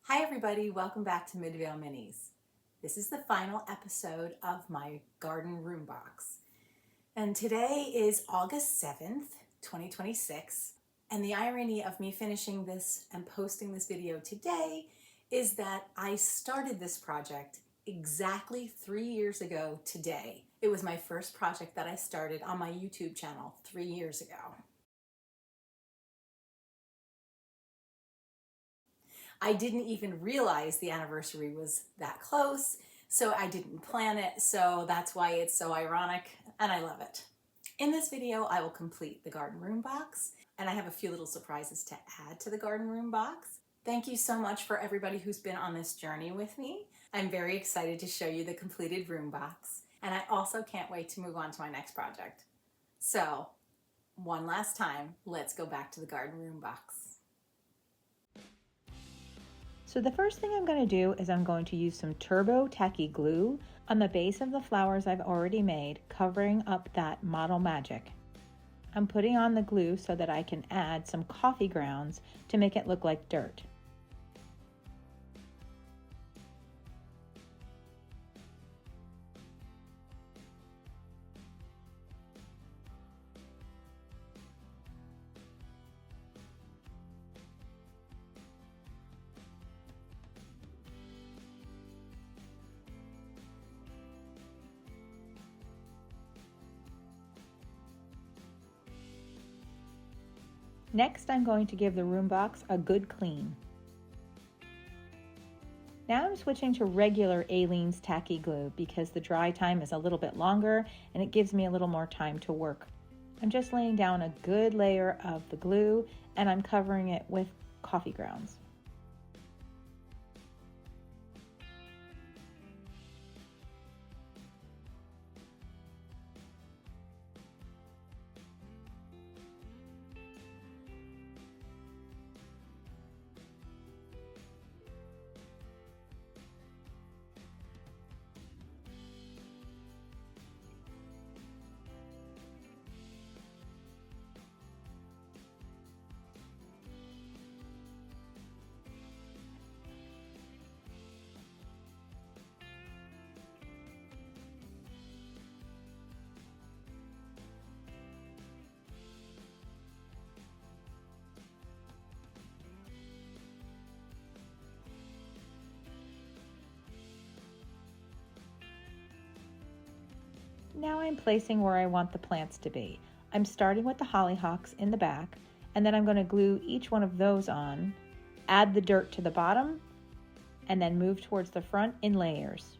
Hi everybody, welcome back to Midvale Minis. This is the final episode of my garden room box. And today is August 7th, 2026. And the irony of me finishing this and posting this video today is that I started this project exactly 3 years ago today. It was my first project that I started on my YouTube channel 3 years ago. I didn't even realize the anniversary was that close, so I didn't plan it, so that's why it's so ironic, and I love it. In this video, I will complete the garden room box, and I have a few little surprises to add to the garden room box. Thank you so much for everybody who's been on this journey with me. I'm very excited to show you the completed room box, and I also can't wait to move on to my next project. So, one last time, let's go back to the garden room box. So the first thing I'm going to do is I'm going to use some turbo tacky glue on the base of the flowers I've already made, covering up that model magic. I'm putting on the glue so that I can add some coffee grounds to make it look like dirt. Next, I'm going to give the room box a good clean. Now I'm switching to regular Aleene's tacky glue because the dry time is a little bit longer and it gives me a little more time to work. I'm just laying down a good layer of the glue and I'm covering it with coffee grounds. Now I'm placing where I want the plants to be. I'm starting with the hollyhocks in the back, and then I'm going to glue each one of those on, add the dirt to the bottom, and then move towards the front in layers.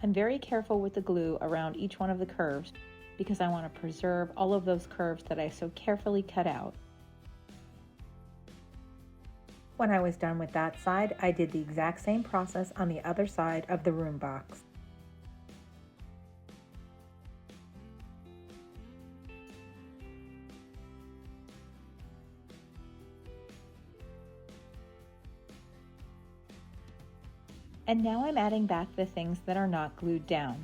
I'm very careful with the glue around each one of the curves because I want to preserve all of those curves that I so carefully cut out. When I was done with that side, I did the exact same process on the other side of the room box. And now I'm adding back the things that are not glued down.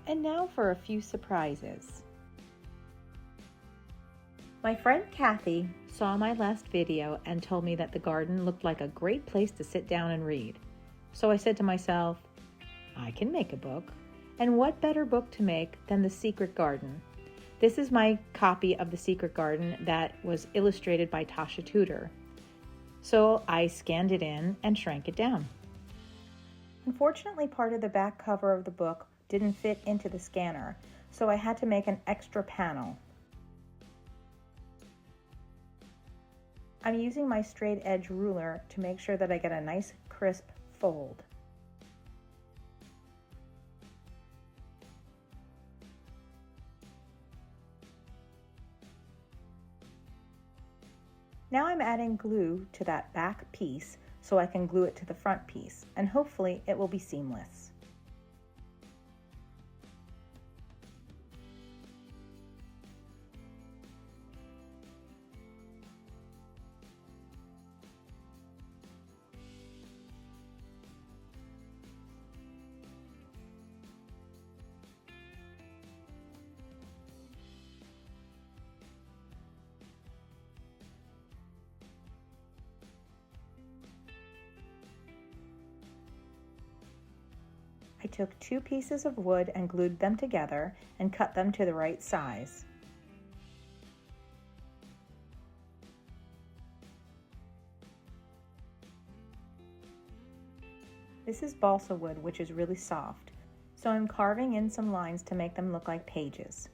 And now for a few surprises. My friend Kathy saw my last video and told me that the garden looked like a great place to sit down and read. So I said to myself, I can make a book. And what better book to make than The Secret Garden? This is my copy of The Secret Garden that was illustrated by Tasha Tudor. So I scanned it in and shrank it down. Unfortunately, part of the back cover of the book didn't fit into the scanner, so I had to make an extra panel. I'm using my straight edge ruler to make sure that I get a nice crisp fold. Now I'm adding glue to that back piece so I can glue it to the front piece, and hopefully it will be seamless. I took 2 pieces of wood and glued them together and cut them to the right size. This is balsa wood, which is really soft, so I'm carving in some lines to make them look like pages.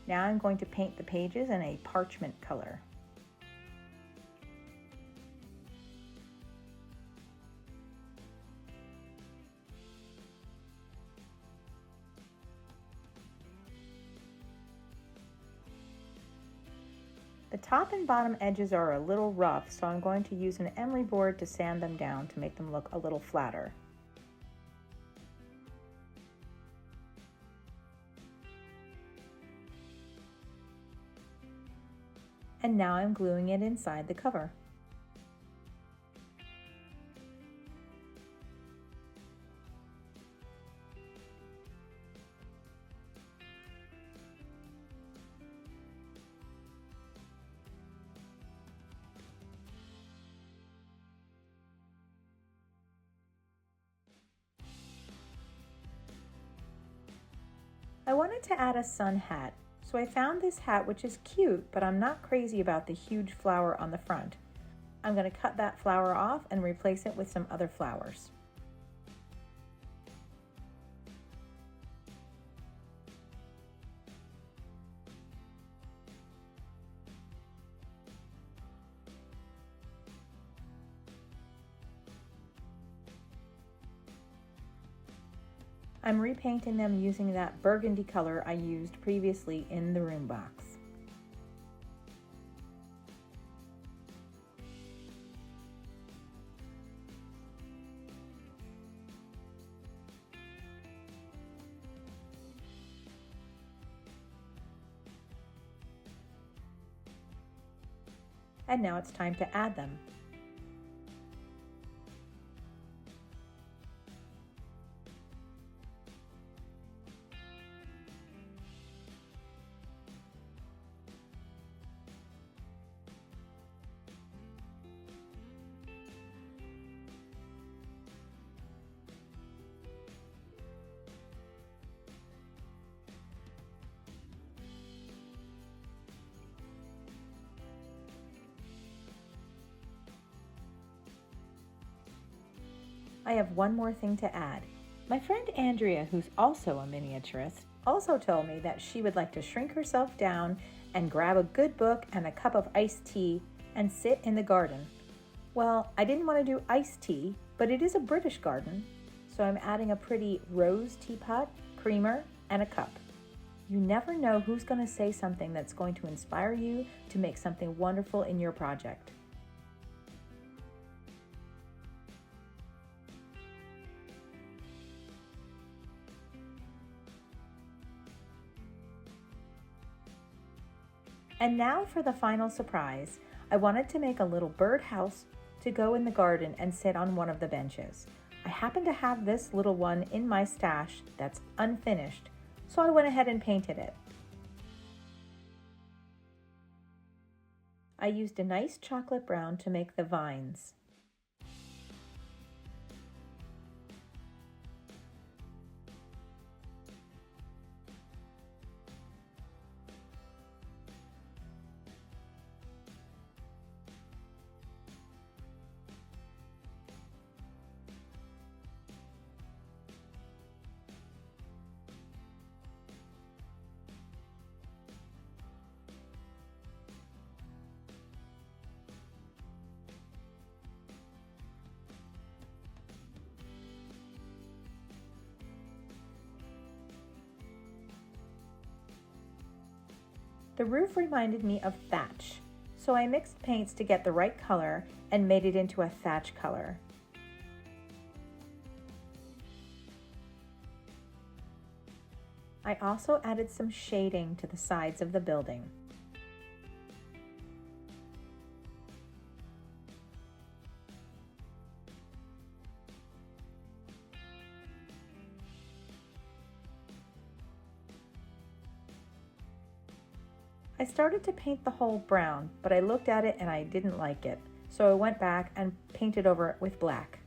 Now I'm going to paint the pages in a parchment color. The top and bottom edges are a little rough, so I'm going to use an emery board to sand them down to make them look a little flatter. And now I'm gluing it inside the cover. I wanted to add a sun hat, so I found this hat which is cute, but I'm not crazy about the huge flower on the front. I'm going to cut that flower off and replace it with some other flowers. I'm repainting them using that burgundy color I used previously in the Roombox. And now it's time to add them. I have one more thing to add. My friend Andrea, who's also a miniaturist, also told me that she would like to shrink herself down and grab a good book and a cup of iced tea and sit in the garden. Well, I didn't want to do iced tea, but it is a British garden, so I'm adding a pretty rose teapot, creamer, and a cup. You never know who's going to say something that's going to inspire you to make something wonderful in your project. And now for the final surprise. I wanted to make a little birdhouse to go in the garden and sit on one of the benches. I happen to have this little one in my stash that's unfinished, so I went ahead and painted it. I used a nice chocolate brown to make the vines. The roof reminded me of thatch, so I mixed paints to get the right color and made it into a thatch color. I also added some shading to the sides of the building. I started to paint the hole brown, but I looked at it and I didn't like it, so I went back and painted over it with black.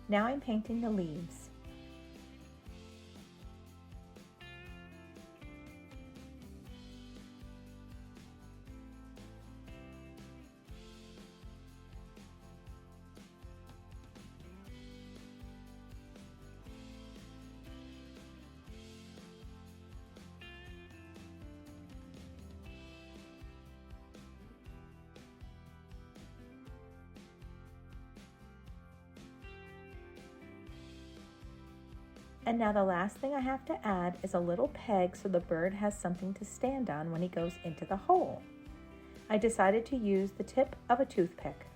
Now I'm painting the leaves. And now the last thing I have to add is a little peg so the bird has something to stand on when he goes into the hole. I decided to use the tip of a toothpick.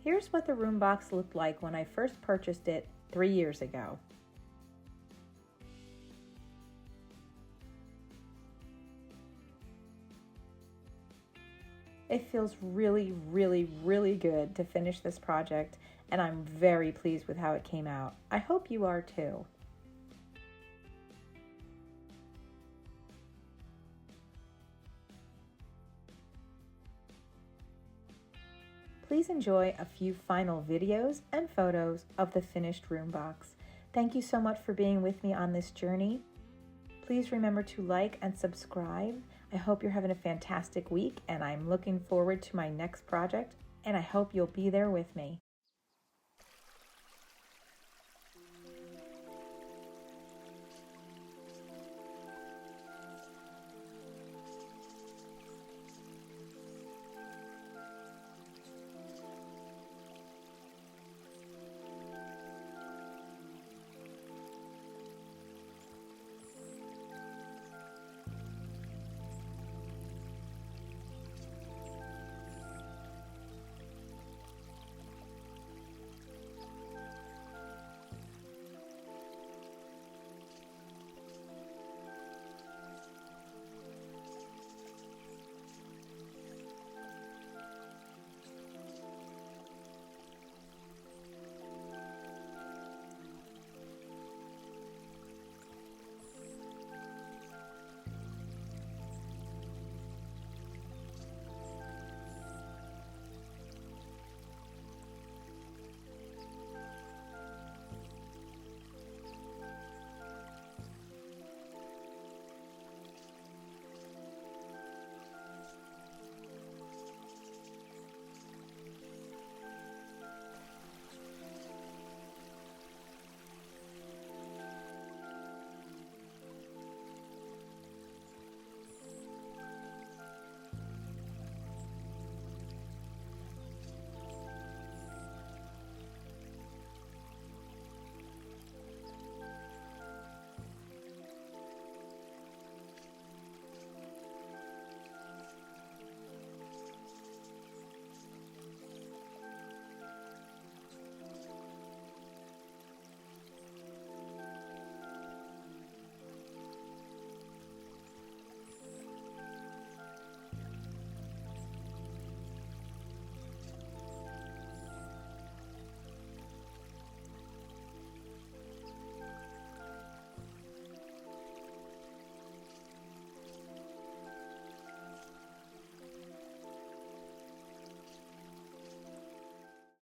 Here's what the Roombox looked like when I first purchased it 3 years ago. It feels really, really, really good to finish this project, and I'm very pleased with how it came out. I hope you are too. Please enjoy a few final videos and photos of the finished Roombox. Thank you so much for being with me on this journey. Please remember to like and subscribe. I hope you're having a fantastic week, and I'm looking forward to my next project, and I hope you'll be there with me.